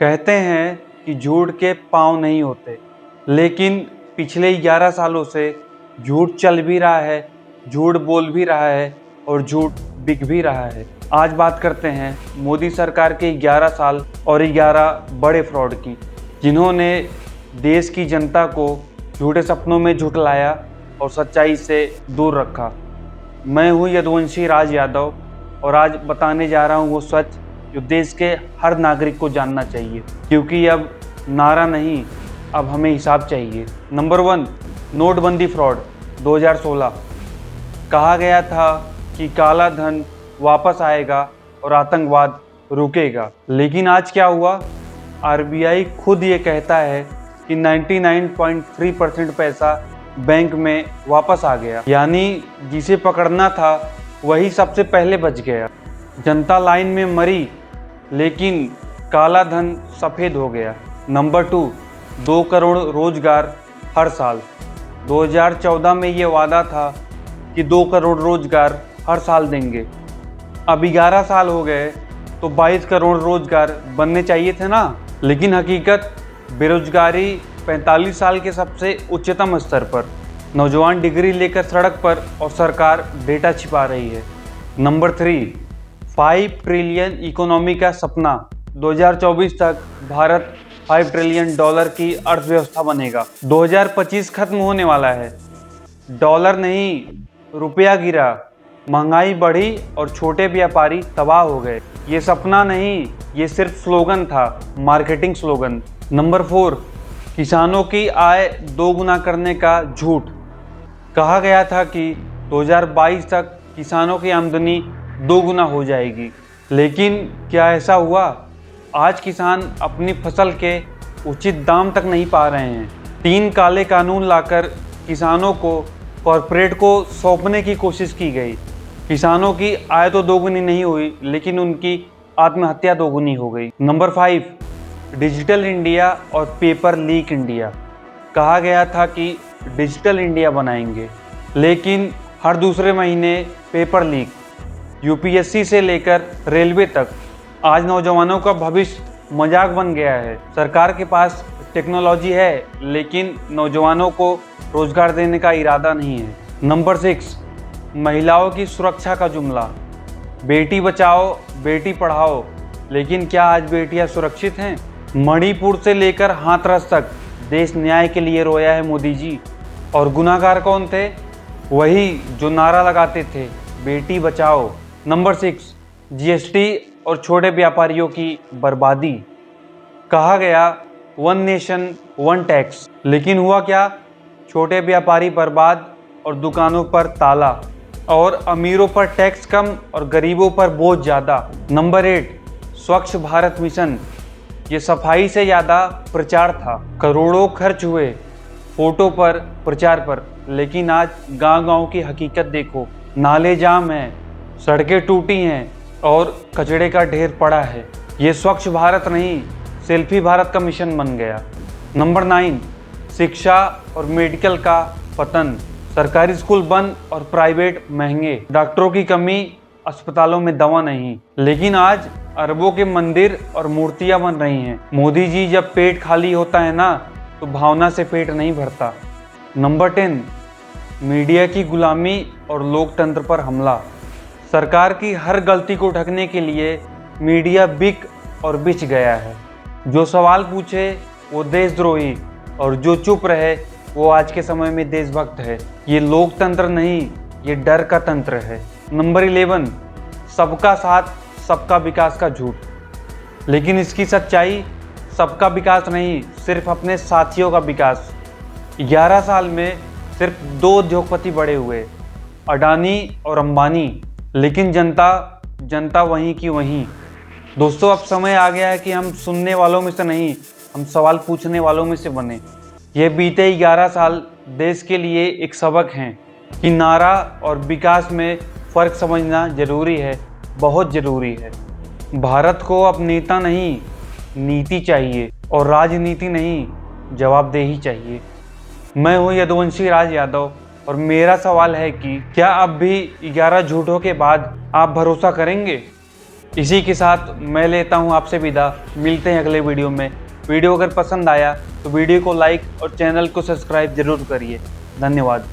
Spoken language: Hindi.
कहते हैं कि झूठ के पाँव नहीं होते, लेकिन पिछले 11 सालों से झूठ चल भी रहा है, झूठ बोल भी रहा है और झूठ बिक भी रहा है। आज बात करते हैं मोदी सरकार के 11 साल और 11 बड़े फ्रॉड की, जिन्होंने देश की जनता को झूठे सपनों में झुठलाया और सच्चाई से दूर रखा। मैं हूँ यदुवंशी राज यादव और आज बताने जा रहा हूँ वो सच जो देश के हर नागरिक को जानना चाहिए, क्योंकि अब नारा नहीं, अब हमें हिसाब चाहिए। नंबर 1, नोटबंदी फ्रॉड 2016। कहा गया था कि काला धन वापस आएगा और आतंकवाद रुकेगा, लेकिन आज क्या हुआ? आरबीआई खुद ये कहता है कि 99.3% पैसा बैंक में वापस आ गया, यानी जिसे पकड़ना था वही सबसे पहले बच गया। जनता लाइन में मरी, लेकिन काला धन सफ़ेद हो गया। नंबर 2, 2 करोड़ रोजगार हर साल। 2014 में ये वादा था कि 2 करोड़ रोजगार हर साल देंगे। अब 11 साल हो गए तो 22 करोड़ रोजगार बनने चाहिए थे ना। लेकिन हकीकत, बेरोजगारी 45 साल के सबसे उच्चतम स्तर पर। नौजवान डिग्री लेकर सड़क पर और सरकार डेटा छिपा रही है। नंबर 3, 5 ट्रिलियन इकोनॉमी का सपना। 2024 तक भारत $5 ट्रिलियन की अर्थव्यवस्था बनेगा। 2025 खत्म होने वाला है, डॉलर नहीं रुपया गिरा, महंगाई बढ़ी और छोटे व्यापारी तबाह हो गए। ये सपना नहीं, ये सिर्फ स्लोगन था, मार्केटिंग स्लोगन। नंबर 4, किसानों की आय दोगुना करने का झूठ। कहा गया था कि 2022 तक किसानों की आमदनी दोगुना हो जाएगी, लेकिन क्या ऐसा हुआ? आज किसान अपनी फसल के उचित दाम तक नहीं पा रहे हैं। 3 काले कानून लाकर किसानों को कॉरपोरेट को सौंपने की कोशिश की गई। किसानों की आय तो दोगुनी नहीं हुई, लेकिन उनकी आत्महत्या दोगुनी हो गई। नंबर 5, डिजिटल इंडिया और पेपर लीक इंडिया। कहा गया था कि डिजिटल इंडिया बनाएंगे, लेकिन हर दूसरे महीने पेपर लीक। यूपीएससी से लेकर रेलवे तक आज नौजवानों का भविष्य मजाक बन गया है। सरकार के पास टेक्नोलॉजी है, लेकिन नौजवानों को रोजगार देने का इरादा नहीं है। नंबर 6, महिलाओं की सुरक्षा का जुमला। बेटी बचाओ बेटी पढ़ाओ, लेकिन क्या आज बेटियां सुरक्षित हैं? मणिपुर से लेकर हाथरस तक देश न्याय के लिए रोया है मोदी जी। और गुनाहगार कौन थे? वही जो नारा लगाते थे, बेटी बचाओ। नंबर 6, जीएसटी और छोटे व्यापारियों की बर्बादी। कहा गया 1 नेशन 1 टैक्स, लेकिन हुआ क्या? छोटे व्यापारी बर्बाद और दुकानों पर ताला, और अमीरों पर टैक्स कम और गरीबों पर बोझ ज़्यादा। नंबर 8, स्वच्छ भारत मिशन। ये सफाई से ज़्यादा प्रचार था। करोड़ों खर्च हुए फोटो पर, प्रचार पर, लेकिन आज गांव-गांव की हकीकत देखो। नाले जाम हैं, सड़कें टूटी हैं और कचड़े का ढेर पड़ा है। ये स्वच्छ भारत नहीं, सेल्फी भारत का मिशन बन गया। नंबर 9, शिक्षा और मेडिकल का पतन। सरकारी स्कूल बंद और प्राइवेट महंगे। डॉक्टरों की कमी, अस्पतालों में दवा नहीं। लेकिन आज अरबों के मंदिर और मूर्तियां बन रही हैं। मोदी जी, जब पेट खाली होता है ना, तो भावना से पेट नहीं भरता। नंबर 10, मीडिया की गुलामी और लोकतंत्र पर हमला। सरकार की हर गलती को ढकने के लिए मीडिया बिक और बिछ गया है। जो सवाल पूछे वो देशद्रोही, और जो चुप रहे वो आज के समय में देशभक्त है। ये लोकतंत्र नहीं, ये डर का तंत्र है। नंबर 11, सबका साथ सबका विकास का झूठ। लेकिन इसकी सच्चाई सबका विकास नहीं, सिर्फ अपने साथियों का विकास। 11 साल में सिर्फ 2 उद्योगपति बड़े हुए, अडानी और अंबानी, लेकिन जनता वहीं की वहीं। दोस्तों, अब समय आ गया है कि हम सुनने वालों में से नहीं, हम सवाल पूछने वालों में से बने। ये बीते 11 साल देश के लिए एक सबक हैं कि नारा और विकास में फ़र्क समझना जरूरी है, बहुत ज़रूरी है। भारत को अब नेता नहीं, नीति चाहिए, और राजनीति नहीं, जवाबदेही चाहिए। मैं हूँ यदुवंशी राज यादव और मेरा सवाल है कि क्या अब भी 11 झूठों के बाद आप भरोसा करेंगे? इसी के साथ मैं लेता हूँ आपसे विदा। मिलते हैं अगले वीडियो में। वीडियो अगर पसंद आया तो वीडियो को लाइक और चैनल को सब्सक्राइब जरूर करिए। धन्यवाद।